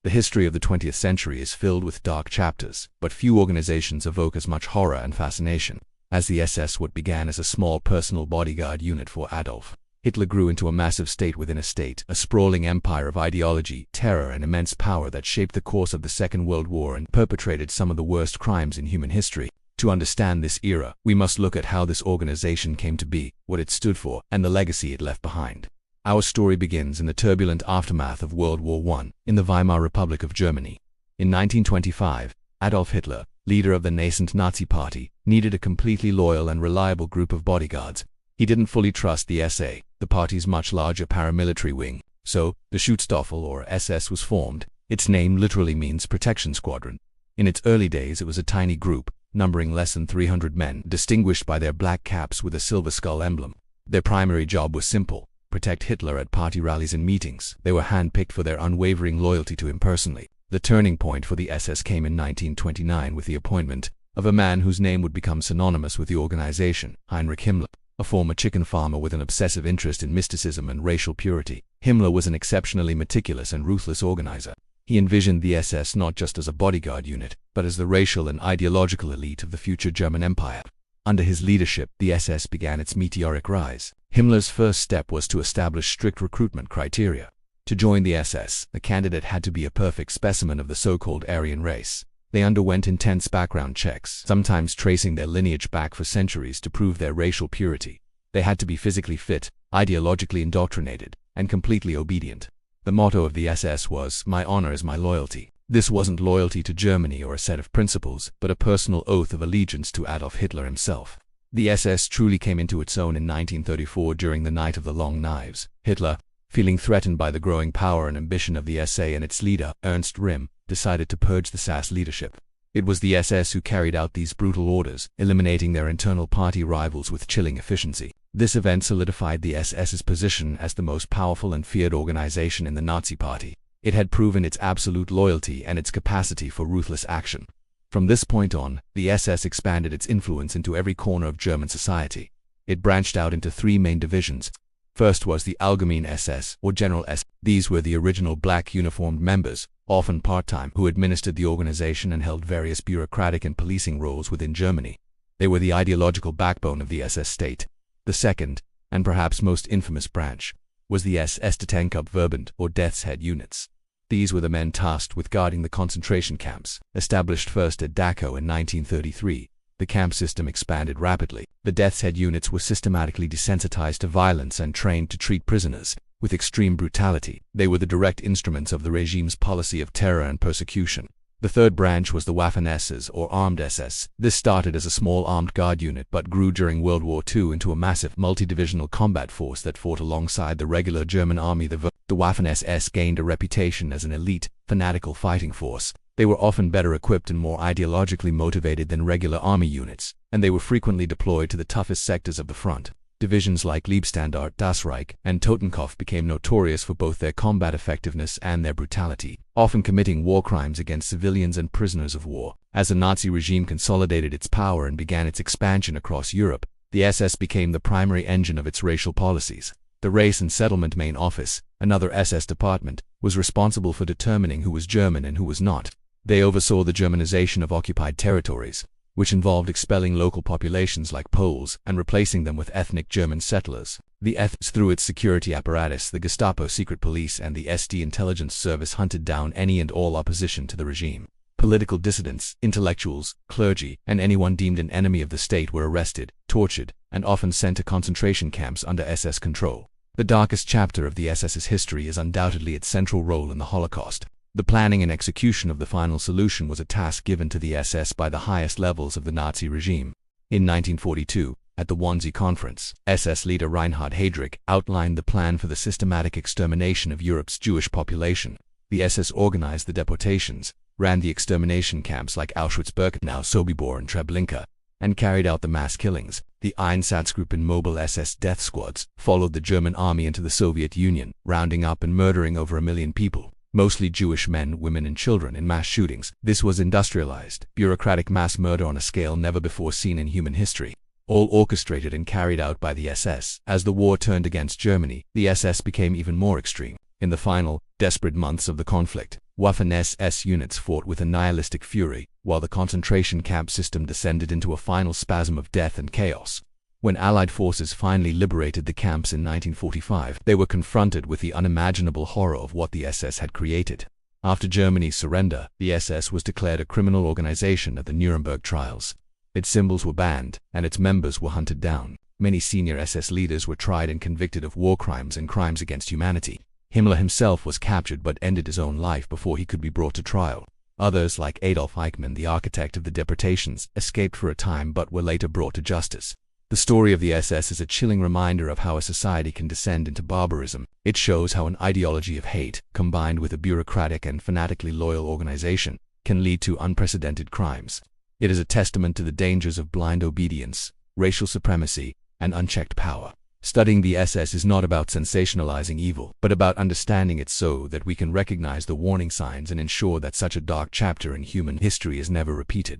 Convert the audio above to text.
The history of the 20th century is filled with dark chapters, but few organizations evoke as much horror and fascination as the SS. What began as a small personal bodyguard unit for Adolf Hitler grew into a massive state within a state, a sprawling empire of ideology, terror, and immense power that shaped the course of the Second World War and perpetrated some of the worst crimes in human history. To understand this era, we must look at how this organization came to be, what it stood for, and the legacy it left behind. Our story begins in the turbulent aftermath of World War I, in the Weimar Republic of Germany. In 1925, Adolf Hitler, leader of the nascent Nazi Party, needed a completely loyal and reliable group of bodyguards. He didn't fully trust the SA, the party's much larger paramilitary wing, so the Schutzstaffel or SS was formed. Its name literally means protection squadron. In its early days it was a tiny group, numbering less than 300 men, distinguished by their black caps with a silver skull emblem. Their primary job was simple: protect Hitler at party rallies and meetings. They were handpicked for their unwavering loyalty to him personally. The turning point for the SS came in 1929 with the appointment of a man whose name would become synonymous with the organization, Heinrich Himmler. A former chicken farmer with an obsessive interest in mysticism and racial purity, Himmler was an exceptionally meticulous and ruthless organizer. He envisioned the SS not just as a bodyguard unit, but as the racial and ideological elite of the future German Empire. Under his leadership, the SS began its meteoric rise. Himmler's first step was to establish strict recruitment criteria. To join the SS, the candidate had to be a perfect specimen of the so-called Aryan race. They underwent intense background checks, sometimes tracing their lineage back for centuries to prove their racial purity. They had to be physically fit, ideologically indoctrinated, and completely obedient. The motto of the SS was, "My honor is my loyalty." This wasn't loyalty to Germany or a set of principles, but a personal oath of allegiance to Adolf Hitler himself. The SS truly came into its own in 1934 during the Night of the Long Knives. Hitler, feeling threatened by the growing power and ambition of the SA and its leader, Ernst Röhm, decided to purge the SAS leadership. It was the SS who carried out these brutal orders, eliminating their internal party rivals with chilling efficiency. This event solidified the SS's position as the most powerful and feared organization in the Nazi Party. It had proven its absolute loyalty and its capacity for ruthless action. From this point on, the SS expanded its influence into every corner of German society. It branched out into three main divisions. First was the Allgemeine SS, or General SS. These were the original black uniformed members, often part-time, who administered the organization and held various bureaucratic and policing roles within Germany. They were the ideological backbone of the SS state. The second, and perhaps most infamous branch, was the SS Totenkopfverband, or Death's Head units. These were the men tasked with guarding the concentration camps. Established first at Dachau in 1933, the camp system expanded rapidly. The Death's Head units were systematically desensitized to violence and trained to treat prisoners with extreme brutality. They were the direct instruments of the regime's policy of terror and persecution. The third branch was the Waffen-SS, or Armed SS. This started as a small armed guard unit but grew during World War II into a massive multi-divisional combat force that fought alongside the regular German army. The Waffen-SS gained a reputation as an elite, fanatical fighting force. They were often better equipped and more ideologically motivated than regular army units, and they were frequently deployed to the toughest sectors of the front. Divisions like Leibstandarte, Das Reich, and Totenkopf became notorious for both their combat effectiveness and their brutality, often committing war crimes against civilians and prisoners of war. As the Nazi regime consolidated its power and began its expansion across Europe, the SS became the primary engine of its racial policies. The Race and Settlement Main Office, another SS department, was responsible for determining who was German and who was not. They oversaw the Germanization of occupied territories, which involved expelling local populations like Poles and replacing them with ethnic German settlers. The SS, through its security apparatus, the Gestapo secret police and the SD intelligence service, hunted down any and all opposition to the regime. Political dissidents, intellectuals, clergy, and anyone deemed an enemy of the state were arrested, tortured, and often sent to concentration camps under SS control. The darkest chapter of the SS's history is undoubtedly its central role in the Holocaust. The planning and execution of the final solution was a task given to the SS by the highest levels of the Nazi regime. In 1942, at the Wannsee Conference, SS leader Reinhard Heydrich outlined the plan for the systematic extermination of Europe's Jewish population. The SS organized the deportations, ran the extermination camps like Auschwitz-Birkenau, Sobibor, and Treblinka, and carried out the mass killings. The Einsatzgruppen mobile SS death squads followed the German army into the Soviet Union, rounding up and murdering over 1 million people, mostly Jewish men, women, and children, in mass shootings. This was industrialized, bureaucratic mass murder on a scale never before seen in human history, all orchestrated and carried out by the SS. As the war turned against Germany, the SS became even more extreme. In the final, desperate months of the conflict, Waffen-SS units fought with a nihilistic fury, while the concentration camp system descended into a final spasm of death and chaos. When Allied forces finally liberated the camps in 1945, they were confronted with the unimaginable horror of what the SS had created. After Germany's surrender, the SS was declared a criminal organization at the Nuremberg trials. Its symbols were banned, and its members were hunted down. Many senior SS leaders were tried and convicted of war crimes and crimes against humanity. Himmler himself was captured but ended his own life before he could be brought to trial. Others, like Adolf Eichmann, the architect of the deportations, escaped for a time but were later brought to justice. The story of the SS is a chilling reminder of how a society can descend into barbarism. It shows how an ideology of hate, combined with a bureaucratic and fanatically loyal organization, can lead to unprecedented crimes. It is a testament to the dangers of blind obedience, racial supremacy, and unchecked power. Studying the SS is not about sensationalizing evil, but about understanding it so that we can recognize the warning signs and ensure that such a dark chapter in human history is never repeated.